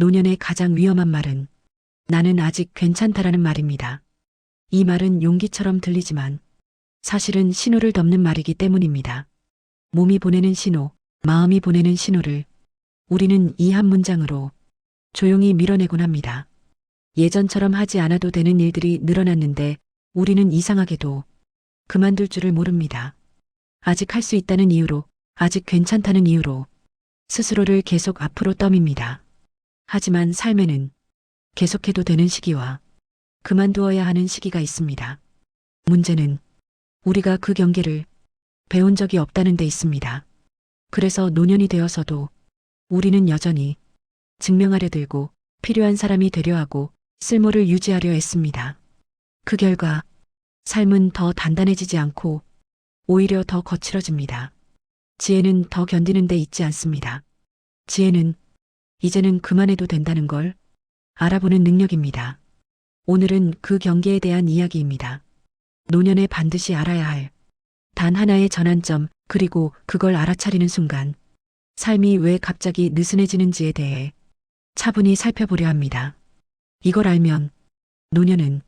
노년의 가장 위험한 말은 나는 아직 괜찮다라는 말입니다. 이 말은 용기처럼 들리지만 사실은 신호를 덮는 말이기 때문입니다. 몸이 보내는 신호, 마음이 보내는 신호를 우리는 이 한 문장으로 조용히 밀어내곤 합니다. 예전처럼 하지 않아도 되는 일들이 늘어났는데 우리는 이상하게도 그만둘 줄을 모릅니다. 아직 할 수 있다는 이유로, 아직 괜찮다는 이유로 스스로를 계속 앞으로 떠밉니다. 하지만 삶에는 계속해도 되는 시기와 그만두어야 하는 시기가 있습니다. 문제는 우리가 그 경계를 배운 적이 없다는 데 있습니다. 그래서 노년이 되어서도 우리는 여전히 증명하려 들고 필요한 사람이 되려 하고 쓸모를 유지하려 했습니다. 그 결과 삶은 더 단단해지지 않고 오히려 더 거칠어집니다. 지혜는 더 견디는 데 있지 않습니다. 지혜는 이제는 그만해도 된다는 걸 알아보는 능력입니다. 오늘은 그 경계에 대한 이야기입니다. 노년에 반드시 알아야 할 단 하나의 전환점, 그리고 그걸 알아차리는 순간 삶이 왜 갑자기 느슨해지는지에 대해 차분히 살펴보려 합니다. 이걸 알면 노년은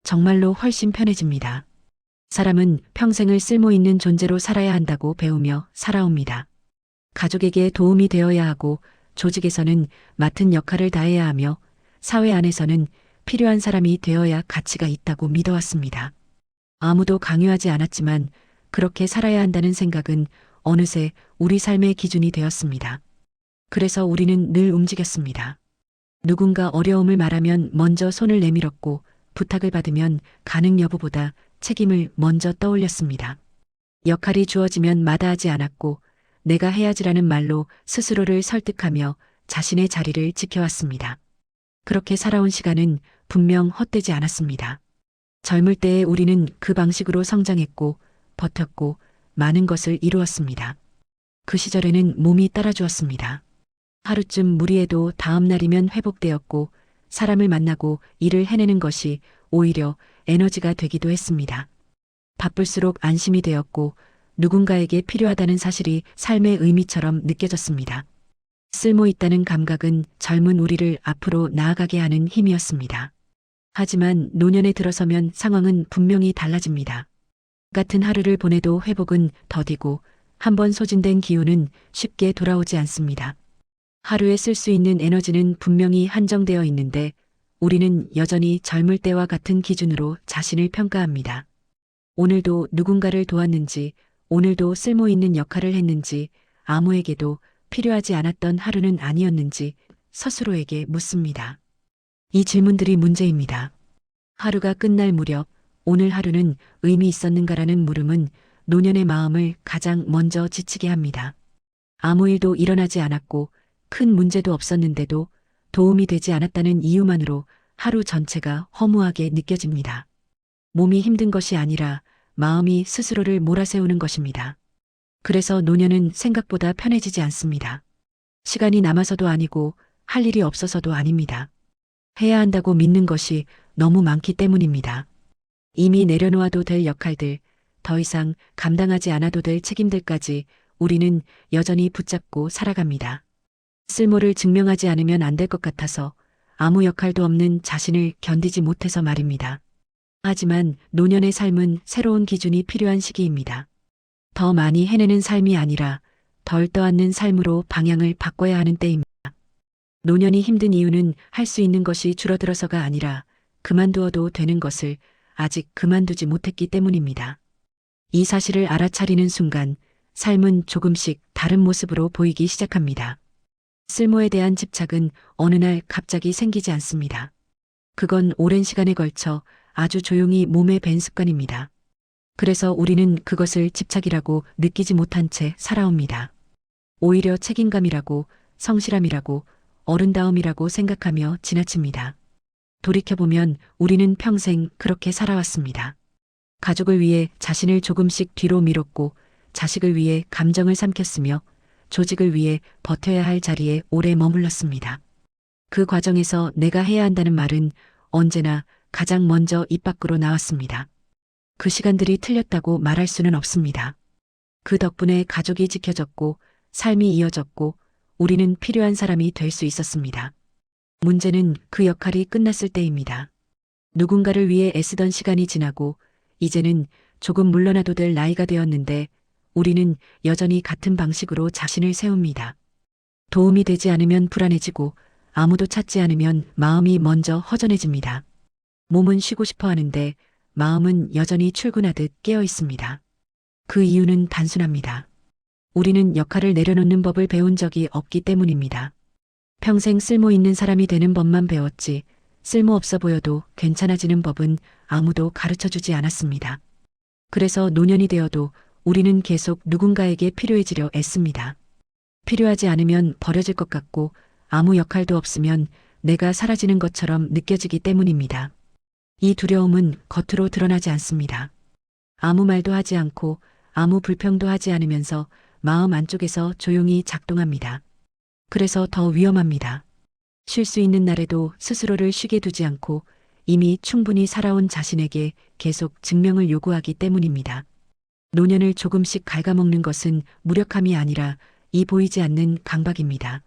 정말로 훨씬 편해집니다. 사람은 평생을 쓸모 있는 존재로 살아야 한다고 배우며 살아옵니다. 가족에게 도움이 되어야 하고 조직에서는 맡은 역할을 다해야 하며 사회 안에서는 필요한 사람이 되어야 가치가 있다고 믿어왔습니다. 아무도 강요하지 않았지만 그렇게 살아야 한다는 생각은 어느새 우리 삶의 기준이 되었습니다. 그래서 우리는 늘 움직였습니다. 누군가 어려움을 말하면 먼저 손을 내밀었고 부탁을 받으면 가능 여부보다 책임을 먼저 떠올렸습니다. 역할이 주어지면 마다하지 않았고 내가 해야지라는 말로 스스로를 설득하며 자신의 자리를 지켜왔습니다. 그렇게 살아온 시간은 분명 헛되지 않았습니다. 젊을 때에 우리는 그 방식으로 성장했고 버텼고 많은 것을 이루었습니다. 그 시절에는 몸이 따라주었습니다. 하루쯤 무리해도 다음 날이면 회복되었고 사람을 만나고 일을 해내는 것이 오히려 에너지가 되기도 했습니다. 바쁠수록 안심이 되었고 누군가에게 필요하다는 사실이 삶의 의미처럼 느껴졌습니다. 쓸모 있다는 감각은 젊은 우리를 앞으로 나아가게 하는 힘이었습니다. 하지만 노년에 들어서면 상황은 분명히 달라집니다. 같은 하루를 보내도 회복은 더디고 한번 소진된 기운은 쉽게 돌아오지 않습니다. 하루에 쓸 수 있는 에너지는 분명히 한정되어 있는데 우리는 여전히 젊을 때와 같은 기준으로 자신을 평가합니다. 오늘도 누군가를 도왔는지, 오늘도 쓸모 있는 역할을 했는지, 아무에게도 필요하지 않았던 하루는 아니었는지 스스로에게 묻습니다. 이 질문들이 문제입니다. 하루가 끝날 무렵 오늘 하루는 의미 있었는가라는 물음은 노년의 마음을 가장 먼저 지치게 합니다. 아무 일도 일어나지 않았고 큰 문제도 없었는데도 도움이 되지 않았다는 이유만으로 하루 전체가 허무하게 느껴집니다. 몸이 힘든 것이 아니라 마음이 스스로를 몰아세우는 것입니다. 그래서 노년은 생각보다 편해지지 않습니다. 시간이 남아서도 아니고 할 일이 없어서도 아닙니다. 해야 한다고 믿는 것이 너무 많기 때문입니다. 이미 내려놓아도 될 역할들, 더 이상 감당하지 않아도 될 책임들까지 우리는 여전히 붙잡고 살아갑니다. 쓸모를 증명하지 않으면 안 될 것 같아서 아무 역할도 없는 자신을 견디지 못해서 말입니다. 하지만 노년의 삶은 새로운 기준이 필요한 시기입니다. 더 많이 해내는 삶이 아니라 덜 떠안는 삶으로 방향을 바꿔야 하는 때입니다. 노년이 힘든 이유는 할 수 있는 것이 줄어들어서가 아니라 그만두어도 되는 것을 아직 그만두지 못했기 때문입니다. 이 사실을 알아차리는 순간 삶은 조금씩 다른 모습으로 보이기 시작합니다. 쓸모에 대한 집착은 어느 날 갑자기 생기지 않습니다. 그건 오랜 시간에 걸쳐 아주 조용히 몸에 밴 습관입니다. 그래서 우리는 그것을 집착이라고 느끼지 못한 채 살아옵니다. 오히려 책임감이라고, 성실함이라고, 어른다움이라고 생각하며 지나칩니다. 돌이켜보면 우리는 평생 그렇게 살아왔습니다. 가족을 위해 자신을 조금씩 뒤로 미뤘고 자식을 위해 감정을 삼켰으며 조직을 위해 버텨야 할 자리에 오래 머물렀습니다. 그 과정에서 내가 해야 한다는 말은 언제나 가장 먼저 입 밖으로 나왔습니다. 그 시간들이 틀렸다고 말할 수는 없습니다. 그 덕분에 가족이 지켜졌고 삶이 이어졌고 우리는 필요한 사람이 될 수 있었습니다. 문제는 그 역할이 끝났을 때입니다. 누군가를 위해 애쓰던 시간이 지나고 이제는 조금 물러나도 될 나이가 되었는데 우리는 여전히 같은 방식으로 자신을 세웁니다. 도움이 되지 않으면 불안해지고 아무도 찾지 않으면 마음이 먼저 허전해집니다. 몸은 쉬고 싶어 하는데 마음은 여전히 출근하듯 깨어 있습니다. 그 이유는 단순합니다. 우리는 역할을 내려놓는 법을 배운 적이 없기 때문입니다. 평생 쓸모 있는 사람이 되는 법만 배웠지 쓸모 없어 보여도 괜찮아지는 법은 아무도 가르쳐 주지 않았습니다. 그래서 노년이 되어도 우리는 계속 누군가에게 필요해지려 애씁니다. 필요하지 않으면 버려질 것 같고 아무 역할도 없으면 내가 사라지는 것처럼 느껴지기 때문입니다. 이 두려움은 겉으로 드러나지 않습니다. 아무 말도 하지 않고 아무 불평도 하지 않으면서 마음 안쪽에서 조용히 작동합니다. 그래서 더 위험합니다. 쉴 수 있는 날에도 스스로를 쉬게 두지 않고 이미 충분히 살아온 자신에게 계속 증명을 요구하기 때문입니다. 노년을 조금씩 갉아먹는 것은 무력함이 아니라 이 보이지 않는 강박입니다.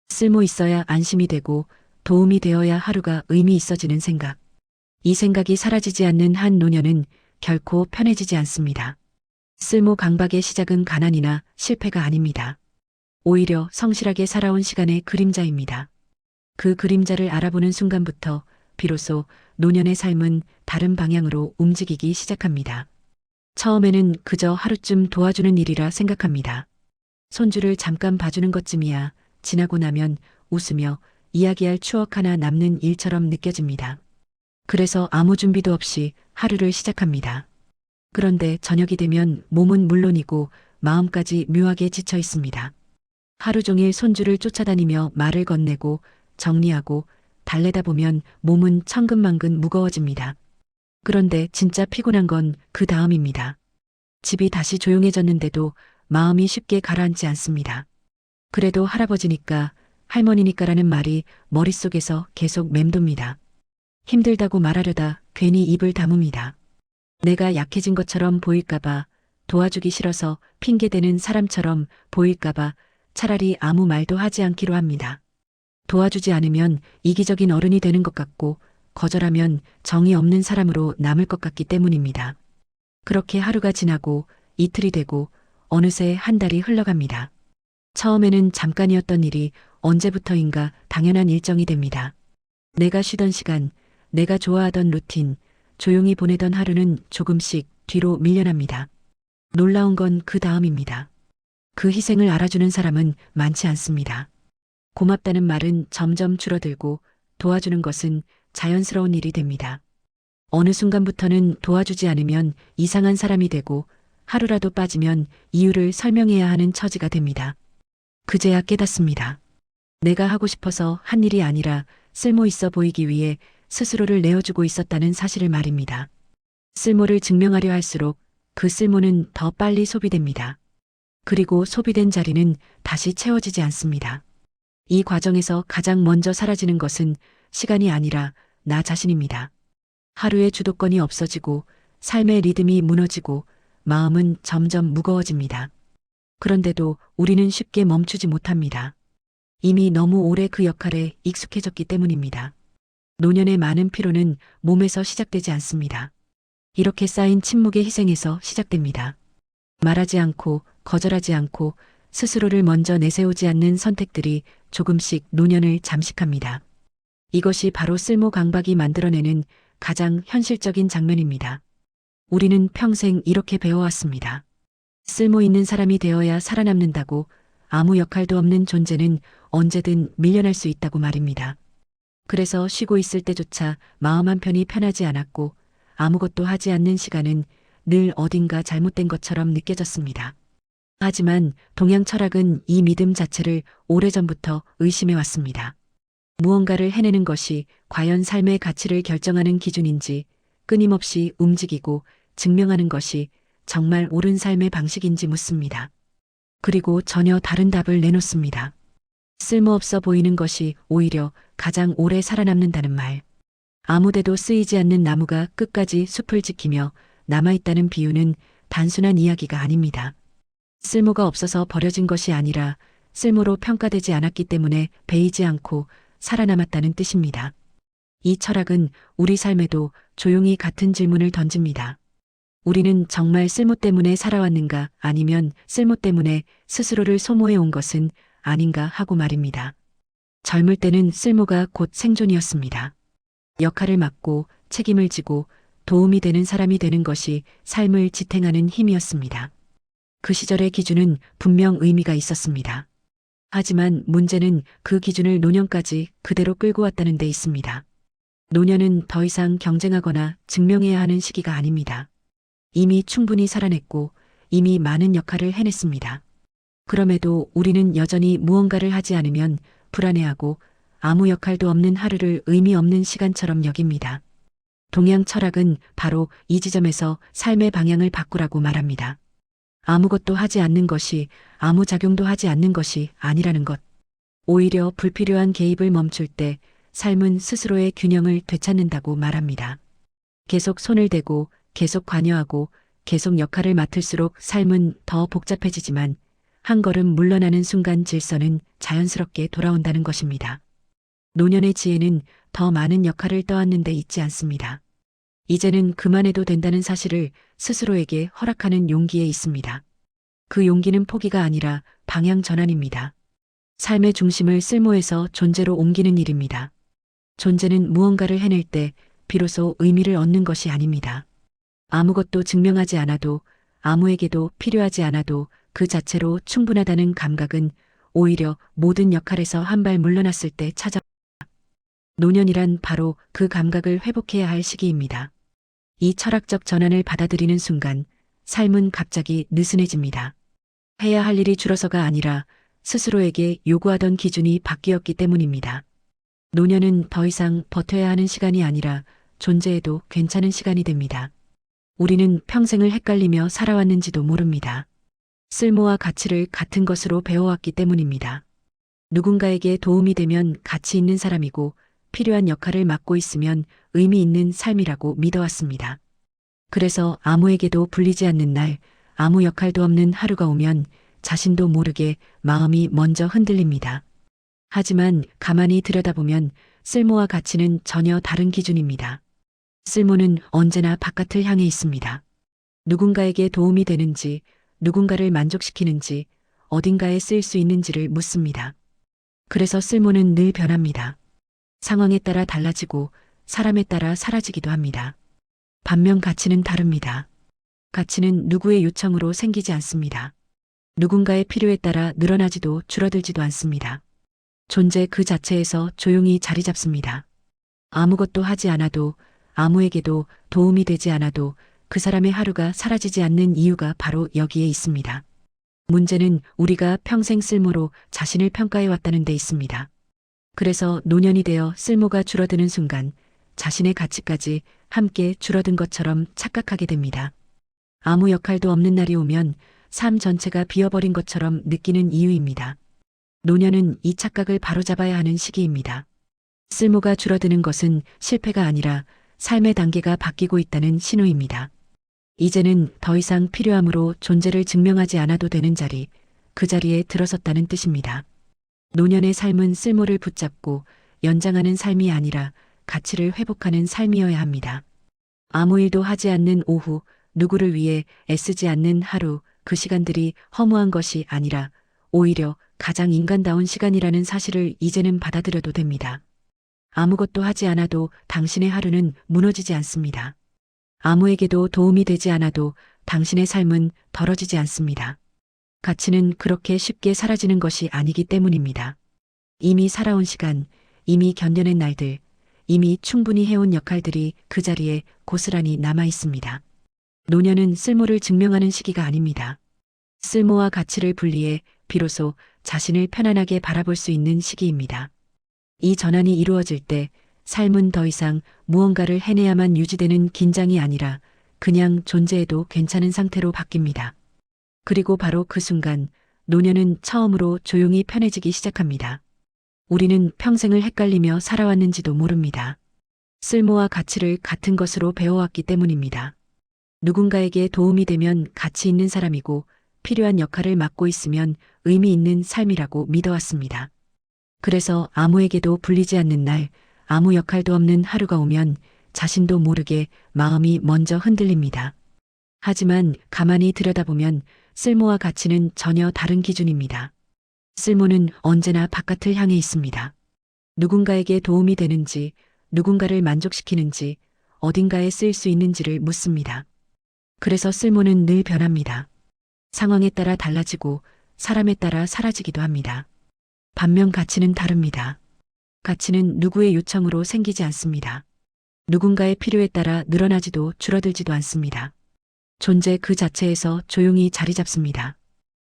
쓸모 있어야 안심이 되고 도움이 되어야 하루가 의미 있어지는 생각. 이 생각이 사라지지 않는 한 노년은 결코 편해지지 않습니다. 쓸모 강박의 시작은 가난이나 실패가 아닙니다. 오히려 성실하게 살아온 시간의 그림자입니다. 그 그림자를 알아보는 순간부터 비로소 노년의 삶은 다른 방향으로 움직이기 시작합니다. 처음에는 그저 하루쯤 도와주는 일이라 생각합니다. 손주를 잠깐 봐주는 것쯤이야 지나고 나면 웃으며 이야기할 추억 하나 남는 일처럼 느껴집니다. 그래서 아무 준비도 없이 하루를 시작합니다. 그런데 저녁이 되면 몸은 물론이고 마음까지 묘하게 지쳐 있습니다. 하루 종일 손주를 쫓아다니며 말을 건네고 정리하고 달래다 보면 몸은 천근만근 무거워집니다. 그런데 진짜 피곤한 건 그 다음입니다. 집이 다시 조용해졌는데도 마음이 쉽게 가라앉지 않습니다. 그래도 할아버지니까 할머니니까라는 말이 머릿속에서 계속 맴돕니다. 힘들다고 말하려다 괜히 입을 다뭅니다. 내가 약해진 것처럼 보일까봐, 도와주기 싫어서 핑계대는 사람처럼 보일까봐 차라리 아무 말도 하지 않기로 합니다. 도와주지 않으면 이기적인 어른이 되는 것 같고 거절하면 정이 없는 사람으로 남을 것 같기 때문입니다. 그렇게 하루가 지나고 이틀이 되고 어느새 한 달이 흘러갑니다. 처음에는 잠깐이었던 일이 언제부터인가 당연한 일정이 됩니다. 내가 쉬던 시간, 내가 좋아하던 루틴, 조용히 보내던 하루는 조금씩 뒤로 밀려납니다. 놀라운 건 그 다음입니다. 그 희생을 알아주는 사람은 많지 않습니다. 고맙다는 말은 점점 줄어들고 도와주는 것은 자연스러운 일이 됩니다. 어느 순간부터는 도와주지 않으면 이상한 사람이 되고 하루라도 빠지면 이유를 설명해야 하는 처지가 됩니다. 그제야 깨닫습니다. 내가 하고 싶어서 한 일이 아니라 쓸모 있어 보이기 위해 스스로를 내어주고 있었다는 사실을 말입니다. 쓸모를 증명하려 할수록 그 쓸모는 더 빨리 소비됩니다. 그리고 소비된 자리는 다시 채워지지 않습니다. 이 과정에서 가장 먼저 사라지는 것은 시간이 아니라 나 자신입니다. 하루의 주도권이 없어지고 삶의 리듬이 무너지고 마음은 점점 무거워집니다. 그런데도 우리는 쉽게 멈추지 못합니다. 이미 너무 오래 그 역할에 익숙해졌기 때문입니다. 노년의 많은 피로는 몸에서 시작되지 않습니다. 이렇게 쌓인 침묵의 희생에서 시작됩니다. 말하지 않고 거절하지 않고 스스로를 먼저 내세우지 않는 선택들이 조금씩 노년을 잠식합니다. 이것이 바로 쓸모 강박이 만들어내는 가장 현실적인 장면입니다. 우리는 평생 이렇게 배워왔습니다. 쓸모 있는 사람이 되어야 살아남는다고, 아무 역할도 없는 존재는 언제든 밀려날 수 있다고 말입니다. 그래서 쉬고 있을 때조차 마음 한편이 편하지 않았고 아무것도 하지 않는 시간은 늘 어딘가 잘못된 것처럼 느껴졌습니다. 하지만 동양 철학은 이 믿음 자체를 오래전부터 의심해 왔습니다. 무언가를 해내는 것이 과연 삶의 가치를 결정하는 기준인지, 끊임없이 움직이고 증명하는 것이 정말 옳은 삶의 방식인지 묻습니다. 그리고 전혀 다른 답을 내놓습니다. 쓸모없어 보이는 것이 오히려 가장 오래 살아남는다는 말. 아무데도 쓰이지 않는 나무가 끝까지 숲을 지키며 남아있다는 비유는 단순한 이야기가 아닙니다. 쓸모가 없어서 버려진 것이 아니라 쓸모로 평가되지 않았기 때문에 베이지 않고 살아남았다는 뜻입니다. 이 철학은 우리 삶에도 조용히 같은 질문을 던집니다. 우리는 정말 쓸모 때문에 살아왔는가, 아니면 쓸모 때문에 스스로를 소모해 온 것은 아닌가 하고 말입니다. 젊을 때는 쓸모가 곧 생존이었습니다. 역할을 맡고 책임을 지고 도움이 되는 사람이 되는 것이 삶을 지탱하는 힘이었습니다. 그 시절의 기준은 분명 의미가 있었습니다. 하지만 문제는 그 기준을 노년까지 그대로 끌고 왔다는 데 있습니다. 노년은 더 이상 경쟁하거나 증명해야 하는 시기가 아닙니다. 이미 충분히 살아냈고 이미 많은 역할을 해냈습니다. 그럼에도 우리는 여전히 무언가를 하지 않으면 불안해하고 아무 역할도 없는 하루를 의미 없는 시간처럼 여깁니다. 동양 철학은 바로 이 지점에서 삶의 방향을 바꾸라고 말합니다. 아무것도 하지 않는 것이 아무 작용도 하지 않는 것이 아니라는 것. 오히려 불필요한 개입을 멈출 때 삶은 스스로의 균형을 되찾는다고 말합니다. 계속 손을 대고 계속 관여하고 계속 역할을 맡을수록 삶은 더 복잡해지지만 한 걸음 물러나는 순간 질서는 자연스럽게 돌아온다는 것입니다. 노년의 지혜는 더 많은 역할을 떠안는 데 있지 않습니다. 이제는 그만해도 된다는 사실을 스스로에게 허락하는 용기에 있습니다. 그 용기는 포기가 아니라 방향 전환입니다. 삶의 중심을 쓸모에서 존재로 옮기는 일입니다. 존재는 무언가를 해낼 때 비로소 의미를 얻는 것이 아닙니다. 아무것도 증명하지 않아도 아무에게도 필요하지 않아도 그 자체로 충분하다는 감각은 오히려 모든 역할에서 한 발 물러났을 때 찾아옵니다. 노년이란 바로 그 감각을 회복해야 할 시기입니다. 이 철학적 전환을 받아들이는 순간 삶은 갑자기 느슨해집니다. 해야 할 일이 줄어서가 아니라 스스로에게 요구하던 기준이 바뀌었기 때문입니다. 노년은 더 이상 버텨야 하는 시간이 아니라 존재해도 괜찮은 시간이 됩니다. 우리는 평생을 헷갈리며 살아왔는지도 모릅니다. 쓸모와 가치를 같은 것으로 배워왔기 때문입니다. 누군가에게 도움이 되면 가치 있는 사람이고 필요한 역할을 맡고 있으면 의미 있는 삶이라고 믿어왔습니다. 그래서 아무에게도 불리지 않는 날, 아무 역할도 없는 하루가 오면 자신도 모르게 마음이 먼저 흔들립니다. 하지만 가만히 들여다보면 쓸모와 가치는 전혀 다른 기준입니다. 쓸모는 언제나 바깥을 향해 있습니다. 누군가에게 도움이 되는지, 누군가를 만족시키는지, 어딘가에 쓰일 수 있는지를 묻습니다. 그래서 쓸모는 늘 변합니다. 상황에 따라 달라지고 사람에 따라 사라지기도 합니다. 반면 가치는 다릅니다. 가치는 누구의 요청으로 생기지 않습니다. 누군가의 필요에 따라 늘어나지도 줄어들지도 않습니다. 존재 그 자체에서 조용히 자리 잡습니다. 아무것도 하지 않아도 아무에게도 도움이 되지 않아도 그 사람의 하루가 사라지지 않는 이유가 바로 여기에 있습니다. 문제는 우리가 평생 쓸모로 자신을 평가해 왔다는 데 있습니다. 그래서 노년이 되어 쓸모가 줄어드는 순간 자신의 가치까지 함께 줄어든 것처럼 착각하게 됩니다. 아무 역할도 없는 날이 오면 삶 전체가 비어버린 것처럼 느끼는 이유입니다. 노년은 이 착각을 바로잡아야 하는 시기입니다. 쓸모가 줄어드는 것은 실패가 아니라 삶의 단계가 바뀌고 있다는 신호입니다. 이제는 더 이상 필요함으로 존재를 증명하지 않아도 되는 자리, 그 자리에 들어섰다는 뜻입니다. 노년의 삶은 쓸모를 붙잡고 연장하는 삶이 아니라 가치를 회복하는 삶이어야 합니다. 아무 일도 하지 않는 오후, 누구를 위해 애쓰지 않는 하루, 그 시간들이 허무한 것이 아니라 오히려 가장 인간다운 시간이라는 사실을 이제는 받아들여도 됩니다. 아무것도 하지 않아도 당신의 하루는 무너지지 않습니다. 아무에게도 도움이 되지 않아도 당신의 삶은 더러지지 않습니다. 가치는 그렇게 쉽게 사라지는 것이 아니기 때문입니다. 이미 살아온 시간, 이미 견뎌낸 날들, 이미 충분히 해온 역할들이 그 자리에 고스란히 남아 있습니다. 노년은 쓸모를 증명하는 시기가 아닙니다. 쓸모와 가치를 분리해 비로소 자신을 편안하게 바라볼 수 있는 시기입니다. 이 전환이 이루어질 때 삶은 더 이상 무언가를 해내야만 유지되는 긴장이 아니라 그냥 존재해도 괜찮은 상태로 바뀝니다. 그리고 바로 그 순간 노년은 처음으로 조용히 편해지기 시작합니다. 우리는 평생을 헷갈리며 살아왔는지도 모릅니다. 쓸모와 가치를 같은 것으로 배워왔기 때문입니다. 누군가에게 도움이 되면 가치 있는 사람이고 필요한 역할을 맡고 있으면 의미 있는 삶이라고 믿어왔습니다. 그래서 아무에게도 불리지 않는 날, 아무 역할도 없는 하루가 오면 자신도 모르게 마음이 먼저 흔들립니다. 하지만 가만히 들여다보면 쓸모와 가치는 전혀 다른 기준입니다. 쓸모는 언제나 바깥을 향해 있습니다. 누군가에게 도움이 되는지, 누군가를 만족시키는지, 어딘가에 쓰일 수 있는지를 묻습니다. 그래서 쓸모는 늘 변합니다. 상황에 따라 달라지고 사람에 따라 사라지기도 합니다. 반면 가치는 다릅니다. 가치는 누구의 요청으로 생기지 않습니다. 누군가의 필요에 따라 늘어나지도 줄어들지도 않습니다. 존재 그 자체에서 조용히 자리 잡습니다.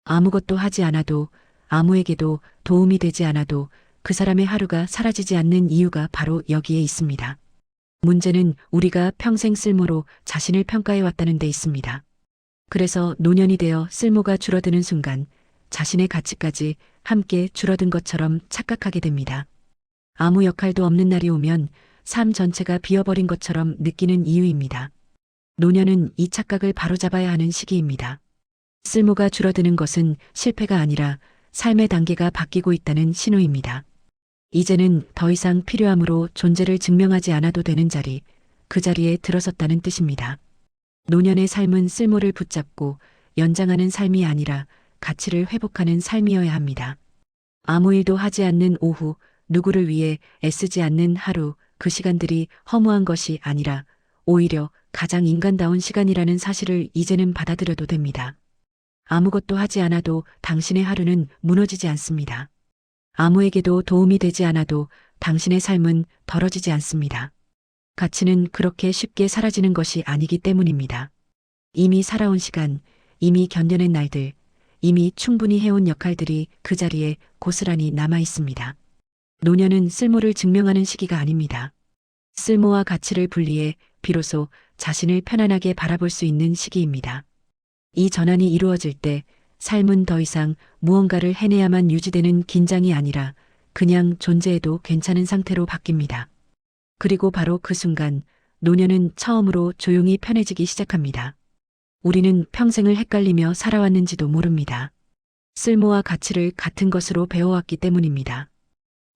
아무것도 하지 않아도, 아무에게도 도움이 되지 않아도 그 사람의 하루가 사라지지 않는 이유가 바로 여기에 있습니다. 문제는 우리가 평생 쓸모로 자신을 평가해 왔다는 데 있습니다. 그래서 노년이 되어 쓸모가 줄어드는 순간 자신의 가치까지 함께 줄어든 것처럼 착각하게 됩니다. 아무 역할도 없는 날이 오면 삶 전체가 비어버린 것처럼 느끼는 이유입니다. 노년은 이 착각을 바로잡아야 하는 시기입니다. 쓸모가 줄어드는 것은 실패가 아니라 삶의 단계가 바뀌고 있다는 신호입니다. 이제는 더 이상 필요함으로 존재를 증명하지 않아도 되는 자리, 그 자리에 들어섰다는 뜻입니다. 노년의 삶은 쓸모를 붙잡고 연장하는 삶이 아니라 가치를 회복하는 삶이어야 합니다. 아무 일도 하지 않는 오후, 누구를 위해 애쓰지 않는 하루, 그 시간들이 허무한 것이 아니라 오히려 가장 인간다운 시간이라는 사실을 이제는 받아들여도 됩니다. 아무것도 하지 않아도 당신의 하루는 무너지지 않습니다. 아무에게도 도움이 되지 않아도 당신의 삶은 더러지지 않습니다. 가치는 그렇게 쉽게 사라지는 것이 아니기 때문입니다. 이미 살아온 시간, 이미 견뎌낸 날들, 이미 충분히 해온 역할들이 그 자리에 고스란히 남아 있습니다. 노년은 쓸모를 증명하는 시기가 아닙니다. 쓸모와 가치를 분리해 비로소 자신을 편안하게 바라볼 수 있는 시기입니다. 이 전환이 이루어질 때 삶은 더 이상 무언가를 해내야만 유지되는 긴장이 아니라 그냥 존재해도 괜찮은 상태로 바뀝니다. 그리고 바로 그 순간 노년은 처음으로 조용히 편해지기 시작합니다. 우리는 평생을 헷갈리며 살아왔는지도 모릅니다. 쓸모와 가치를 같은 것으로 배워왔기 때문입니다.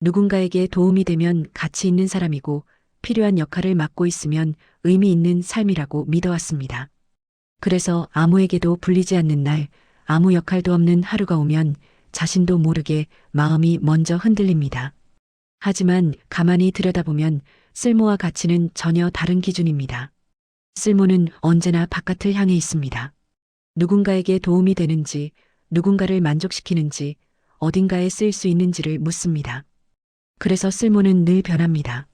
누군가에게 도움이 되면 가치 있는 사람이고 필요한 역할을 맡고 있으면 의미 있는 삶이라고 믿어왔습니다. 그래서 아무에게도 불리지 않는 날, 아무 역할도 없는 하루가 오면 자신도 모르게 마음이 먼저 흔들립니다. 하지만 가만히 들여다보면 쓸모와 가치는 전혀 다른 기준입니다. 쓸모는 언제나 바깥을 향해 있습니다. 누군가에게 도움이 되는지, 누군가를 만족시키는지, 어딘가에 쓰일 수 있는지를 묻습니다. 그래서 쓸모는 늘 변합니다.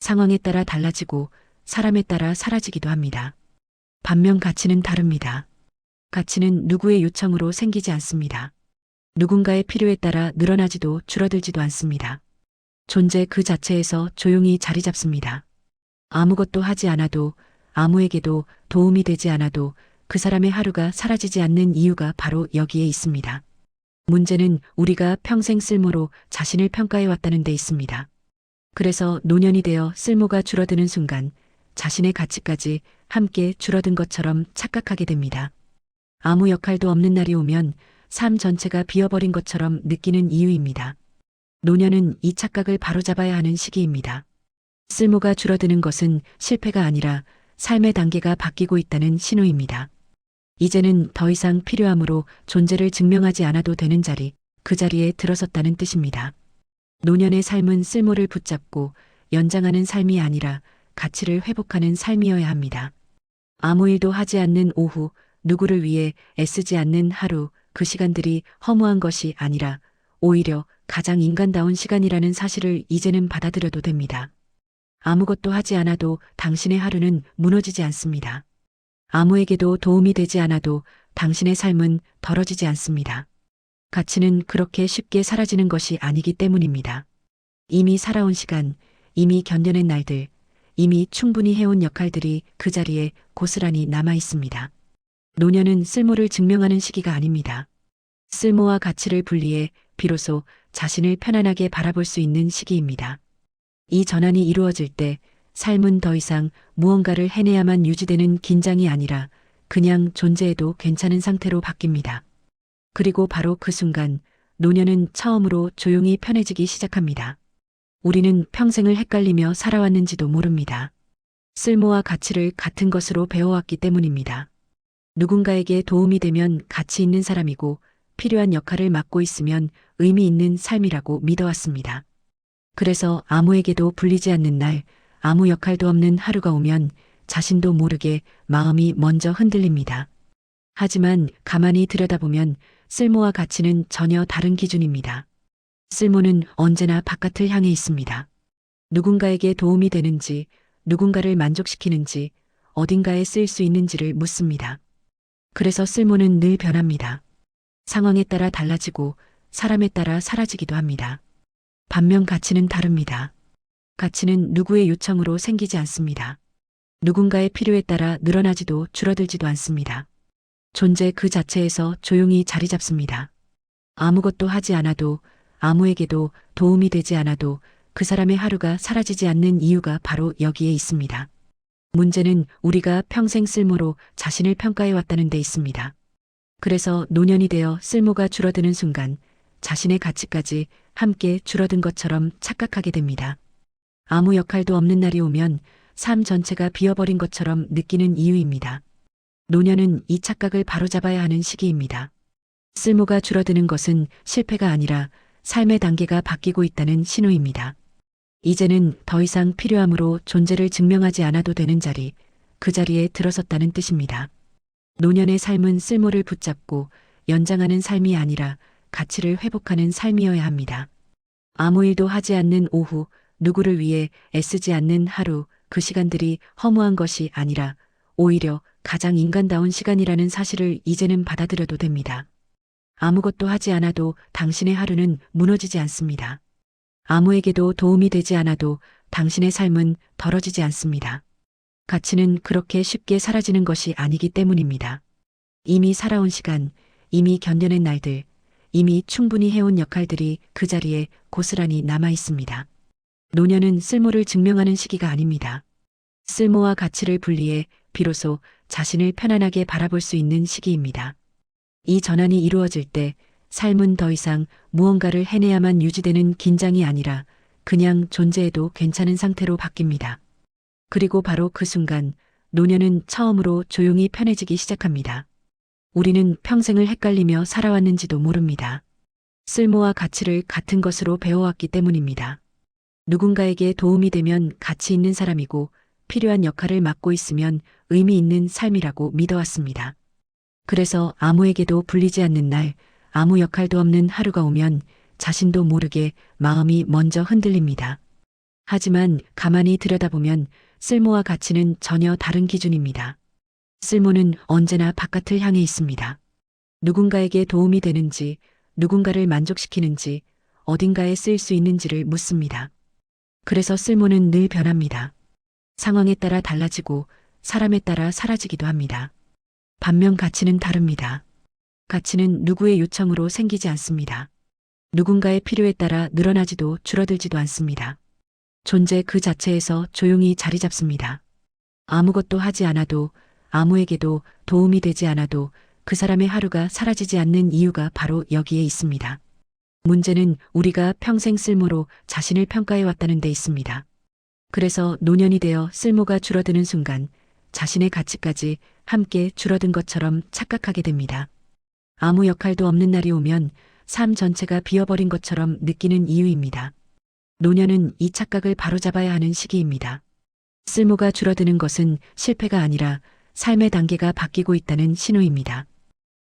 상황에 따라 달라지고 사람에 따라 사라지기도 합니다. 반면 가치는 다릅니다. 가치는 누구의 요청으로 생기지 않습니다. 누군가의 필요에 따라 늘어나지도 줄어들지도 않습니다. 존재 그 자체에서 조용히 자리 잡습니다. 아무것도 하지 않아도, 아무에게도 도움이 되지 않아도 그 사람의 하루가 사라지지 않는 이유가 바로 여기에 있습니다. 문제는 우리가 평생 쓸모로 자신을 평가해 왔다는 데 있습니다. 그래서 노년이 되어 쓸모가 줄어드는 순간 자신의 가치까지 함께 줄어든 것처럼 착각하게 됩니다. 아무 역할도 없는 날이 오면 삶 전체가 비어버린 것처럼 느끼는 이유입니다. 노년은 이 착각을 바로잡아야 하는 시기입니다. 쓸모가 줄어드는 것은 실패가 아니라 삶의 단계가 바뀌고 있다는 신호입니다. 이제는 더 이상 필요함으로 존재를 증명하지 않아도 되는 자리, 그 자리에 들어섰다는 뜻입니다. 노년의 삶은 쓸모를 붙잡고 연장하는 삶이 아니라 가치를 회복하는 삶이어야 합니다. 아무 일도 하지 않는 오후, 누구를 위해 애쓰지 않는 하루, 그 시간들이 허무한 것이 아니라 오히려 가장 인간다운 시간이라는 사실을 이제는 받아들여도 됩니다. 아무것도 하지 않아도 당신의 하루는 무너지지 않습니다. 아무에게도 도움이 되지 않아도 당신의 삶은 더러지지 않습니다. 가치는 그렇게 쉽게 사라지는 것이 아니기 때문입니다. 이미 살아온 시간, 이미 견뎌낸 날들, 이미 충분히 해온 역할들이 그 자리에 고스란히 남아 있습니다. 노년은 쓸모를 증명하는 시기가 아닙니다. 쓸모와 가치를 분리해 비로소 자신을 편안하게 바라볼 수 있는 시기입니다. 이 전환이 이루어질 때 삶은 더 이상 무언가를 해내야만 유지되는 긴장이 아니라 그냥 존재해도 괜찮은 상태로 바뀝니다. 그리고 바로 그 순간 노년은 처음으로 조용히 편해지기 시작합니다. 우리는 평생을 헷갈리며 살아왔는지도 모릅니다. 쓸모와 가치를 같은 것으로 배워왔기 때문입니다. 누군가에게 도움이 되면 가치 있는 사람이고 필요한 역할을 맡고 있으면 의미 있는 삶이라고 믿어왔습니다. 그래서 아무에게도 불리지 않는 날, 아무 역할도 없는 하루가 오면 자신도 모르게 마음이 먼저 흔들립니다. 하지만 가만히 들여다보면 쓸모와 가치는 전혀 다른 기준입니다. 쓸모는 언제나 바깥을 향해 있습니다. 누군가에게 도움이 되는지, 누군가를 만족시키는지, 어딘가에 쓰일 수 있는지를 묻습니다. 그래서 쓸모는 늘 변합니다. 상황에 따라 달라지고 사람에 따라 사라지기도 합니다. 반면 가치는 다릅니다. 가치는 누구의 요청으로 생기지 않습니다. 누군가의 필요에 따라 늘어나지도 줄어들지도 않습니다. 존재 그 자체에서 조용히 자리 잡습니다. 아무것도 하지 않아도, 아무에게도 도움이 되지 않아도 그 사람의 하루가 사라지지 않는 이유가 바로 여기에 있습니다. 문제는 우리가 평생 쓸모로 자신을 평가해 왔다는 데 있습니다. 그래서 노년이 되어 쓸모가 줄어드는 순간 자신의 가치까지 함께 줄어든 것처럼 착각하게 됩니다. 아무 역할도 없는 날이 오면 삶 전체가 비어버린 것처럼 느끼는 이유입니다. 노년은 이 착각을 바로잡아야 하는 시기입니다. 쓸모가 줄어드는 것은 실패가 아니라 삶의 단계가 바뀌고 있다는 신호입니다. 이제는 더 이상 필요함으로 존재를 증명하지 않아도 되는 자리, 그 자리에 들어섰다는 뜻입니다. 노년의 삶은 쓸모를 붙잡고 연장하는 삶이 아니라 가치를 회복하는 삶이어야 합니다. 아무 일도 하지 않는 오후, 누구를 위해 애쓰지 않는 하루, 그 시간들이 허무한 것이 아니라 오히려 가장 인간다운 시간이라는 사실을 이제는 받아들여도 됩니다. 아무것도 하지 않아도 당신의 하루는 무너지지 않습니다. 아무에게도 도움이 되지 않아도 당신의 삶은 더러지지 않습니다. 가치는 그렇게 쉽게 사라지는 것이 아니기 때문입니다. 이미 살아온 시간, 이미 견뎌낸 날들, 이미 충분히 해온 역할들이 그 자리에 고스란히 남아 있습니다. 노년은 쓸모를 증명하는 시기가 아닙니다. 쓸모와 가치를 분리해 비로소 자신을 편안하게 바라볼 수 있는 시기입니다. 이 전환이 이루어질 때 삶은 더 이상 무언가를 해내야만 유지되는 긴장이 아니라 그냥 존재해도 괜찮은 상태로 바뀝니다. 그리고 바로 그 순간 노년은 처음으로 조용히 편해지기 시작합니다. 우리는 평생을 헷갈리며 살아왔는지도 모릅니다. 쓸모와 가치를 같은 것으로 배워왔기 때문입니다. 누군가에게 도움이 되면 가치 있는 사람이고 필요한 역할을 맡고 있으면 의미 있는 삶이라고 믿어왔습니다. 그래서 아무에게도 불리지 않는 날, 아무 역할도 없는 하루가 오면 자신도 모르게 마음이 먼저 흔들립니다. 하지만 가만히 들여다보면 쓸모와 가치는 전혀 다른 기준입니다. 쓸모는 언제나 바깥을 향해 있습니다. 누군가에게 도움이 되는지, 누군가를 만족시키는지, 어딘가에 쓰일 수 있는지를 묻습니다. 그래서 쓸모는 늘 변합니다. 상황에 따라 달라지고 사람에 따라 사라지기도 합니다. 반면 가치는 다릅니다. 가치는 누구의 요청으로 생기지 않습니다. 누군가의 필요에 따라 늘어나지도 줄어들지도 않습니다. 존재 그 자체에서 조용히 자리 잡습니다. 아무것도 하지 않아도, 아무에게도 도움이 되지 않아도 그 사람의 하루가 사라지지 않는 이유가 바로 여기에 있습니다. 문제는 우리가 평생 쓸모로 자신을 평가해 왔다는 데 있습니다. 그래서 노년이 되어 쓸모가 줄어드는 순간 자신의 가치까지 함께 줄어든 것처럼 착각하게 됩니다. 아무 역할도 없는 날이 오면 삶 전체가 비어버린 것처럼 느끼는 이유입니다. 노년은 이 착각을 바로잡아야 하는 시기입니다. 쓸모가 줄어드는 것은 실패가 아니라 삶의 단계가 바뀌고 있다는 신호입니다.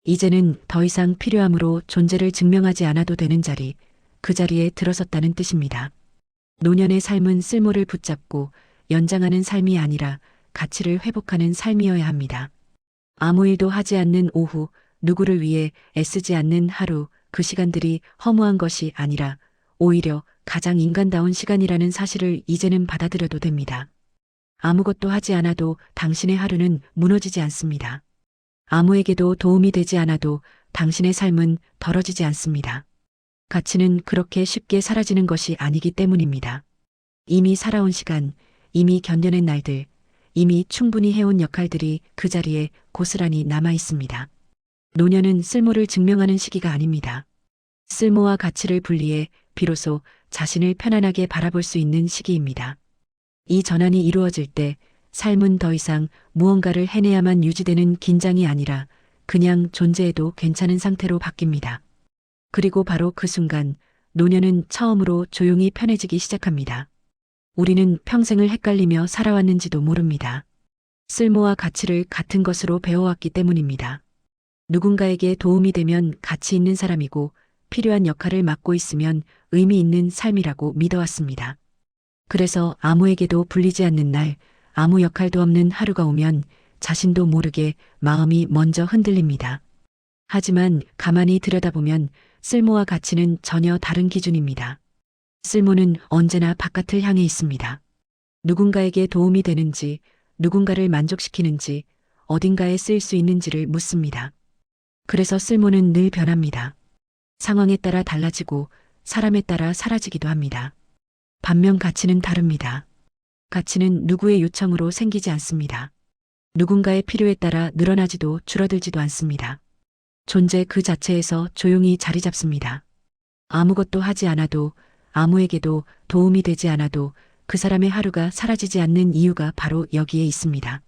이제는 더 이상 필요함으로 존재를 증명하지 않아도 되는 자리, 그 자리에 들어섰다는 뜻입니다. 노년의 삶은 쓸모를 붙잡고 연장하는 삶이 아니라 가치를 회복하는 삶이어야 합니다. 아무 일도 하지 않는 오후, 누구를 위해 애쓰지 않는 하루, 그 시간들이 허무한 것이 아니라 오히려 가장 인간다운 시간이라는 사실을 이제는 받아들여도 됩니다. 아무것도 하지 않아도 당신의 하루는 무너지지 않습니다. 아무에게도 도움이 되지 않아도 당신의 삶은 더러지지 않습니다. 가치는 그렇게 쉽게 사라지는 것이 아니기 때문입니다. 이미 살아온 시간, 이미 견뎌낸 날들, 이미 충분히 해온 역할들이 그 자리에 고스란히 남아 있습니다. 노년은 쓸모를 증명하는 시기가 아닙니다. 쓸모와 가치를 분리해 비로소 자신을 편안하게 바라볼 수 있는 시기입니다. 이 전환이 이루어질 때 삶은 더 이상 무언가를 해내야만 유지되는 긴장이 아니라 그냥 존재해도 괜찮은 상태로 바뀝니다. 그리고 바로 그 순간 노년은 처음으로 조용히 편해지기 시작합니다. 우리는 평생을 헷갈리며 살아왔는지도 모릅니다. 쓸모와 가치를 같은 것으로 배워왔기 때문입니다. 누군가에게 도움이 되면 가치 있는 사람이고 필요한 역할을 맡고 있으면 의미 있는 삶이라고 믿어왔습니다. 그래서 아무에게도 불리지 않는 날, 아무 역할도 없는 하루가 오면 자신도 모르게 마음이 먼저 흔들립니다. 하지만 가만히 들여다보면 쓸모와 가치는 전혀 다른 기준입니다. 쓸모는 언제나 바깥을 향해 있습니다. 누군가에게 도움이 되는지, 누군가를 만족시키는지, 어딘가에 쓰일 수 있는지를 묻습니다. 그래서 쓸모는 늘 변합니다. 상황에 따라 달라지고 사람에 따라 사라지기도 합니다. 반면 가치는 다릅니다. 가치는 누구의 요청으로 생기지 않습니다. 누군가의 필요에 따라 늘어나지도 줄어들지도 않습니다. 존재 그 자체에서 조용히 자리 잡습니다. 아무것도 하지 않아도 아무에게도 도움이 되지 않아도 그 사람의 하루가 사라지지 않는 이유가 바로 여기에 있습니다.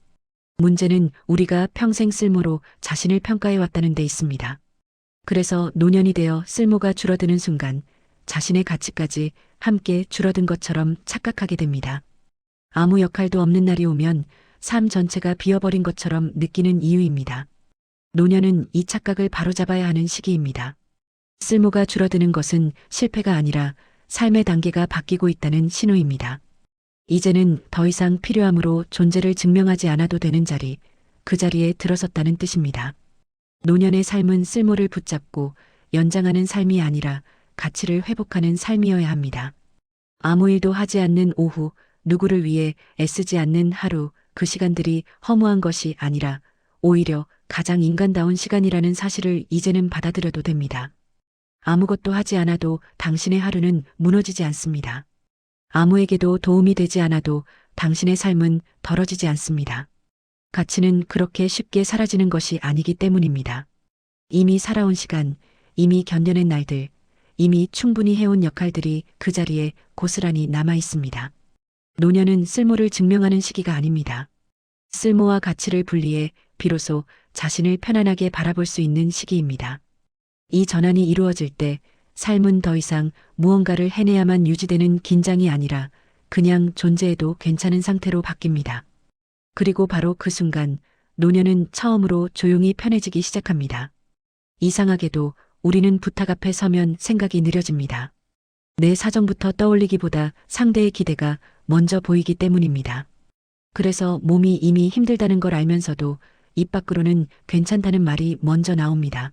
문제는 우리가 평생 쓸모로 자신을 평가해 왔다는 데 있습니다. 그래서 노년이 되어 쓸모가 줄어드는 순간 자신의 가치까지 함께 줄어든 것처럼 착각하게 됩니다. 아무 역할도 없는 날이 오면 삶 전체가 비어버린 것처럼 느끼는 이유입니다. 노년은 이 착각을 바로잡아야 하는 시기입니다. 쓸모가 줄어드는 것은 실패가 아니라 삶의 단계가 바뀌고 있다는 신호입니다. 이제는 더 이상 필요함으로 존재를 증명하지 않아도 되는 자리, 그 자리에 들어섰다는 뜻입니다. 노년의 삶은 쓸모를 붙잡고 연장하는 삶이 아니라 가치를 회복하는 삶이어야 합니다. 아무 일도 하지 않는 오후, 누구를 위해 애쓰지 않는 하루, 그 시간들이 허무한 것이 아니라 오히려 가장 인간다운 시간이라는 사실을 이제는 받아들여도 됩니다. 아무것도 하지 않아도 당신의 하루는 무너지지 않습니다. 아무에게도 도움이 되지 않아도 당신의 삶은 더러지지 않습니다. 가치는 그렇게 쉽게 사라지는 것이 아니기 때문입니다. 이미 살아온 시간, 이미 견뎌낸 날들, 이미 충분히 해온 역할들이 그 자리에 고스란히 남아 있습니다. 노년은 쓸모를 증명하는 시기가 아닙니다. 쓸모와 가치를 분리해 비로소 자신을 편안하게 바라볼 수 있는 시기입니다. 이 전환이 이루어질 때 삶은 더 이상 무언가를 해내야만 유지되는 긴장이 아니라 그냥 존재해도 괜찮은 상태로 바뀝니다. 그리고 바로 그 순간 노년은 처음으로 조용히 편해지기 시작합니다. 이상하게도 우리는 부탁 앞에 서면 생각이 느려집니다. 내 사정부터 떠올리기보다 상대의 기대가 먼저 보이기 때문입니다. 그래서 몸이 이미 힘들다는 걸 알면서도 입 밖으로는 괜찮다는 말이 먼저 나옵니다.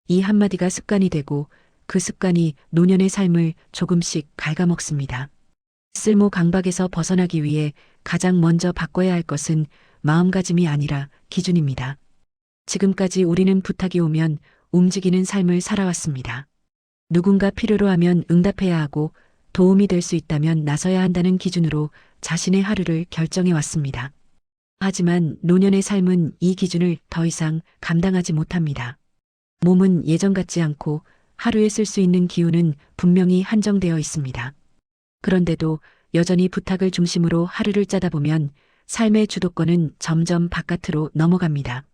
이 한마디가 습관이 되고 그 습관이 노년의 삶을 조금씩 갉아먹습니다. 쓸모 강박에서 벗어나기 위해 가장 먼저 바꿔야 할 것은 마음가짐이 아니라 기준입니다. 지금까지 우리는 부탁이 오면 움직이는 삶을 살아왔습니다. 누군가 필요로 하면 응답해야 하고 도움이 될 수 있다면 나서야 한다는 기준으로 자신의 하루를 결정해 왔습니다. 하지만 노년의 삶은 이 기준을 더 이상 감당하지 못합니다. 몸은 예전 같지 않고 하루에 쓸 수 있는 기운은 분명히 한정되어 있습니다. 그런데도 여전히 부탁을 중심으로 하루를 짜다 보면 삶의 주도권은 점점 바깥으로 넘어갑니다.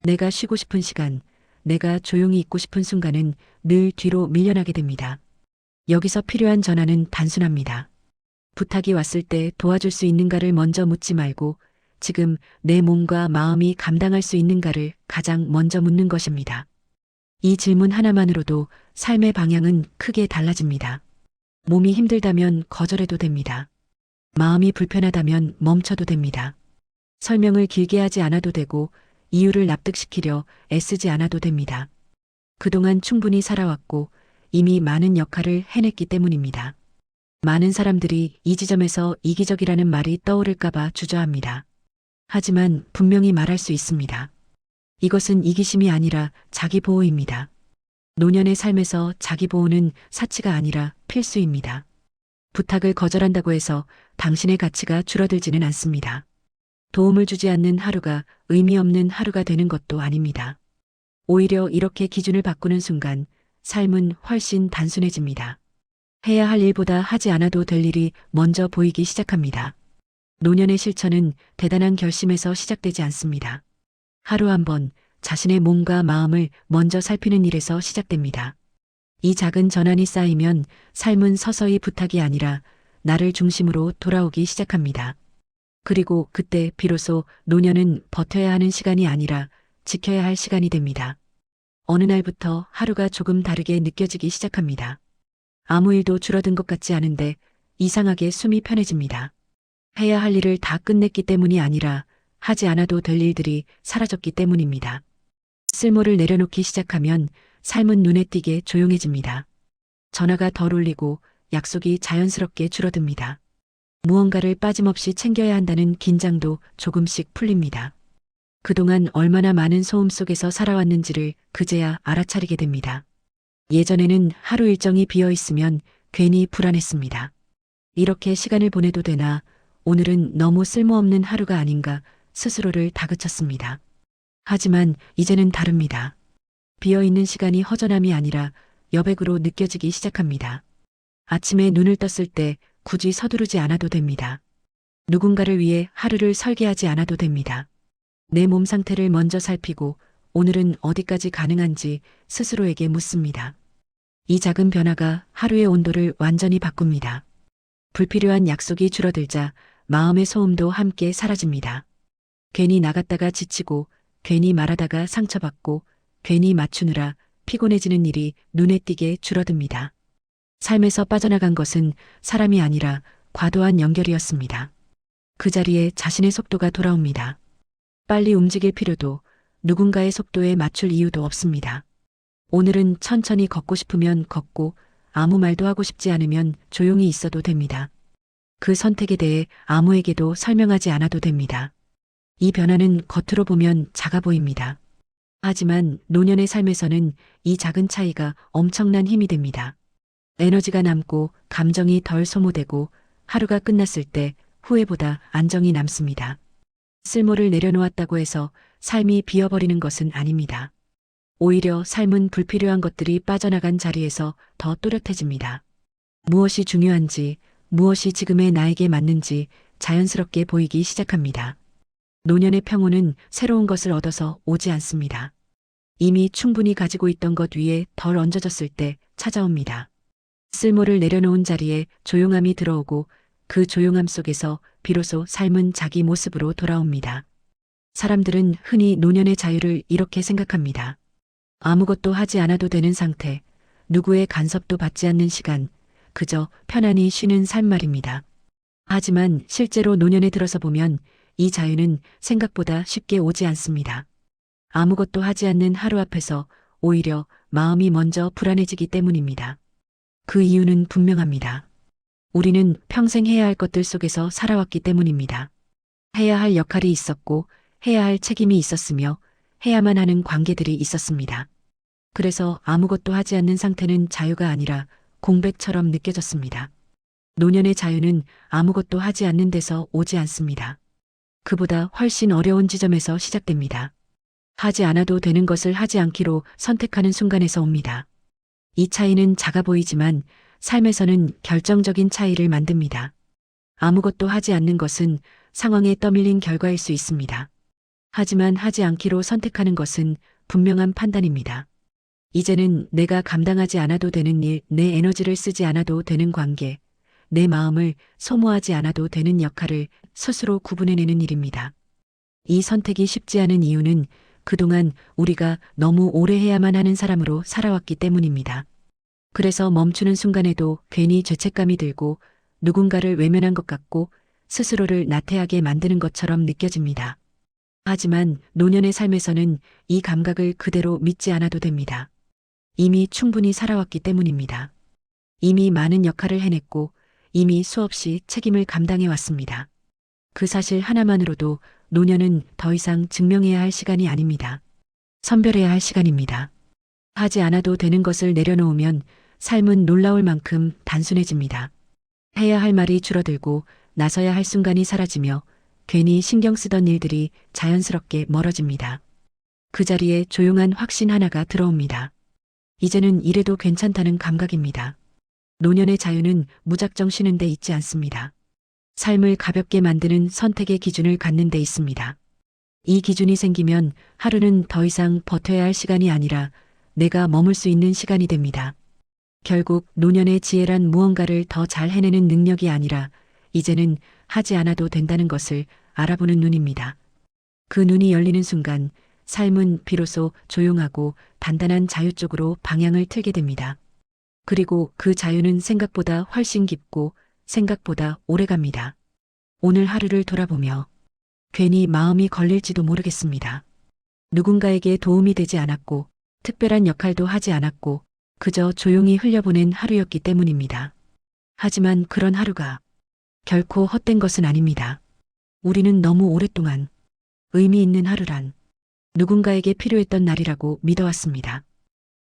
내가 쉬고 싶은 시간, 내가 조용히 있고 싶은 순간은 늘 뒤로 밀려나게 됩니다. 여기서 필요한 전환은 단순합니다. 부탁이 왔을 때 도와줄 수 있는가를 먼저 묻지 말고 지금 내 몸과 마음이 감당할 수 있는가를 가장 먼저 묻는 것입니다. 이 질문 하나만으로도 삶의 방향은 크게 달라집니다. 몸이 힘들다면 거절해도 됩니다. 마음이 불편하다면 멈춰도 됩니다. 설명을 길게 하지 않아도 되고 이유를 납득시키려 애쓰지 않아도 됩니다. 그동안 충분히 살아왔고 이미 많은 역할을 해냈기 때문입니다. 많은 사람들이 이 지점에서 이기적이라는 말이 떠오를까봐 주저합니다. 하지만 분명히 말할 수 있습니다. 이것은 이기심이 아니라 자기보호입니다. 노년의 삶에서 자기보호는 사치가 아니라 필수입니다. 부탁을 거절한다고 해서 당신의 가치가 줄어들지는 않습니다. 도움을 주지 않는 하루가 의미 없는 하루가 되는 것도 아닙니다. 오히려 이렇게 기준을 바꾸는 순간 삶은 훨씬 단순해집니다. 해야 할 일보다 하지 않아도 될 일이 먼저 보이기 시작합니다. 노년의 실천은 대단한 결심에서 시작되지 않습니다. 하루 한 번 자신의 몸과 마음을 먼저 살피는 일에서 시작됩니다. 이 작은 전환이 쌓이면 삶은 서서히 부탁이 아니라 나를 중심으로 돌아오기 시작합니다. 그리고 그때 비로소 노년은 버텨야 하는 시간이 아니라 지켜야 할 시간이 됩니다. 어느 날부터 하루가 조금 다르게 느껴지기 시작합니다. 아무 일도 줄어든 것 같지 않은데 이상하게 숨이 편해집니다. 해야 할 일을 다 끝냈기 때문이 아니라 하지 않아도 될 일들이 사라졌기 때문입니다. 쓸모를 내려놓기 시작하면 삶은 눈에 띄게 조용해집니다. 전화가 덜 울리고 약속이 자연스럽게 줄어듭니다. 무언가를 빠짐없이 챙겨야 한다는 긴장도 조금씩 풀립니다. 그동안 얼마나 많은 소음 속에서 살아왔는지를 그제야 알아차리게 됩니다. 예전에는 하루 일정이 비어 있으면 괜히 불안했습니다. 이렇게 시간을 보내도 되나, 오늘은 너무 쓸모없는 하루가 아닌가 스스로를 다그쳤습니다. 하지만 이제는 다릅니다. 비어있는 시간이 허전함이 아니라 여백으로 느껴지기 시작합니다. 아침에 눈을 떴을 때 굳이 서두르지 않아도 됩니다. 누군가를 위해 하루를 설계하지 않아도 됩니다. 내 몸 상태를 먼저 살피고 오늘은 어디까지 가능한지 스스로에게 묻습니다. 이 작은 변화가 하루의 온도를 완전히 바꿉니다. 불필요한 약속이 줄어들자 마음의 소음도 함께 사라집니다. 괜히 나갔다가 지치고, 괜히 말하다가 상처받고, 괜히 맞추느라 피곤해지는 일이 눈에 띄게 줄어듭니다. 삶에서 빠져나간 것은 사람이 아니라 과도한 연결이었습니다. 그 자리에 자신의 속도가 돌아옵니다. 빨리 움직일 필요도, 누군가의 속도에 맞출 이유도 없습니다. 오늘은 천천히 걷고 싶으면 걷고, 아무 말도 하고 싶지 않으면 조용히 있어도 됩니다. 그 선택에 대해 아무에게도 설명하지 않아도 됩니다. 이 변화는 겉으로 보면 작아 보입니다. 하지만 노년의 삶에서는 이 작은 차이가 엄청난 힘이 됩니다. 에너지가 남고 감정이 덜 소모되고 하루가 끝났을 때 후회보다 안정이 남습니다. 쓸모를 내려놓았다고 해서 삶이 비어버리는 것은 아닙니다. 오히려 삶은 불필요한 것들이 빠져나간 자리에서 더 또렷해집니다. 무엇이 중요한지, 무엇이 지금의 나에게 맞는지 자연스럽게 보이기 시작합니다. 노년의 평온은 새로운 것을 얻어서 오지 않습니다. 이미 충분히 가지고 있던 것 위에 덜 얹어졌을 때 찾아옵니다. 쓸모를 내려놓은 자리에 조용함이 들어오고 그 조용함 속에서 비로소 삶은 자기 모습으로 돌아옵니다. 사람들은 흔히 노년의 자유를 이렇게 생각합니다. 아무것도 하지 않아도 되는 상태, 누구의 간섭도 받지 않는 시간, 그저 편안히 쉬는 삶 말입니다. 하지만 실제로 노년에 들어서 보면 이 자유는 생각보다 쉽게 오지 않습니다. 아무것도 하지 않는 하루 앞에서 오히려 마음이 먼저 불안해지기 때문입니다. 그 이유는 분명합니다. 우리는 평생 해야 할 것들 속에서 살아왔기 때문입니다. 해야 할 역할이 있었고, 해야 할 책임이 있었으며, 해야만 하는 관계들이 있었습니다. 그래서 아무것도 하지 않는 상태는 자유가 아니라 공백처럼 느껴졌습니다. 노년의 자유는 아무것도 하지 않는 데서 오지 않습니다. 그보다 훨씬 어려운 지점에서 시작됩니다. 하지 않아도 되는 것을 하지 않기로 선택하는 순간에서 옵니다. 이 차이는 작아 보이지만 삶에서는 결정적인 차이를 만듭니다. 아무것도 하지 않는 것은 상황에 떠밀린 결과일 수 있습니다. 하지만 하지 않기로 선택하는 것은 분명한 판단입니다. 이제는 내가 감당하지 않아도 되는 일, 내 에너지를 쓰지 않아도 되는 관계, 내 마음을 소모하지 않아도 되는 역할을 스스로 구분해내는 일입니다. 이 선택이 쉽지 않은 이유는 그동안 우리가 너무 오래 해야만 하는 사람으로 살아왔기 때문입니다. 그래서 멈추는 순간에도 괜히 죄책감이 들고 누군가를 외면한 것 같고 스스로를 나태하게 만드는 것처럼 느껴집니다. 하지만 노년의 삶에서는 이 감각을 그대로 믿지 않아도 됩니다. 이미 충분히 살아왔기 때문입니다. 이미 많은 역할을 해냈고 이미 수없이 책임을 감당해 왔습니다. 그 사실 하나만으로도 노년은 더 이상 증명해야 할 시간이 아닙니다. 선별해야 할 시간입니다. 하지 않아도 되는 것을 내려놓으면 삶은 놀라울 만큼 단순해집니다. 해야 할 말이 줄어들고 나서야 할 순간이 사라지며 괜히 신경 쓰던 일들이 자연스럽게 멀어집니다. 그 자리에 조용한 확신 하나가 들어옵니다. 이제는 이래도 괜찮다는 감각입니다. 노년의 자유는 무작정 쉬는 데 있지 않습니다. 삶을 가볍게 만드는 선택의 기준을 갖는 데 있습니다. 이 기준이 생기면 하루는 더 이상 버텨야 할 시간이 아니라 내가 머물 수 있는 시간이 됩니다. 결국 노년의 지혜란 무언가를 더 잘 해내는 능력이 아니라 이제는 하지 않아도 된다는 것을 알아보는 눈입니다. 그 눈이 열리는 순간 삶은 비로소 조용하고 단단한 자유 쪽으로 방향을 틀게 됩니다. 그리고 그 자유는 생각보다 훨씬 깊고 생각보다 오래 갑니다. 오늘 하루를 돌아보며 괜히 마음이 걸릴지도 모르겠습니다. 누군가에게 도움이 되지 않았고 특별한 역할도 하지 않았고 그저 조용히 흘려보낸 하루였기 때문입니다. 하지만 그런 하루가 결코 헛된 것은 아닙니다. 우리는 너무 오랫동안 의미 있는 하루란 누군가에게 필요했던 날이라고 믿어왔습니다.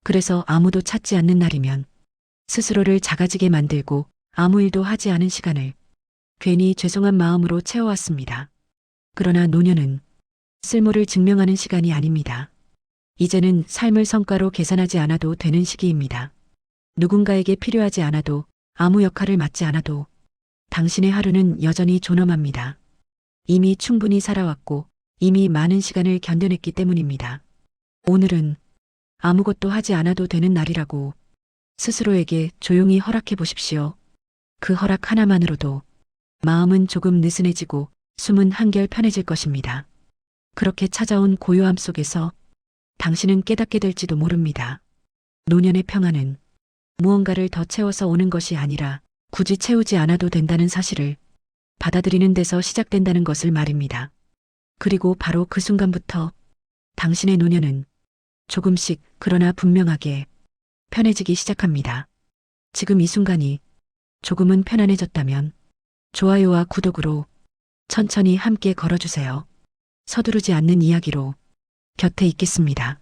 그래서 아무도 찾지 않는 날이면 스스로를 작아지게 만들고 아무 일도 하지 않은 시간을 괜히 죄송한 마음으로 채워왔습니다. 그러나 노년은 쓸모를 증명하는 시간이 아닙니다. 이제는 삶을 성과로 계산하지 않아도 되는 시기입니다. 누군가에게 필요하지 않아도 아무 역할을 맡지 않아도 당신의 하루는 여전히 존엄합니다. 이미 충분히 살아왔고 이미 많은 시간을 견뎌냈기 때문입니다. 오늘은 아무것도 하지 않아도 되는 날이라고 스스로에게 조용히 허락해 보십시오. 그 허락 하나만으로도 마음은 조금 느슨해지고 숨은 한결 편해질 것입니다. 그렇게 찾아온 고요함 속에서 당신은 깨닫게 될지도 모릅니다. 노년의 평안은 무언가를 더 채워서 오는 것이 아니라 굳이 채우지 않아도 된다는 사실을 받아들이는 데서 시작된다는 것을 말입니다. 그리고 바로 그 순간부터 당신의 노년은 조금씩 그러나 분명하게 편해지기 시작합니다. 지금 이 순간이 조금은 편안해졌다면 좋아요와 구독으로 천천히 함께 걸어주세요. 서두르지 않는 이야기로 곁에 있겠습니다.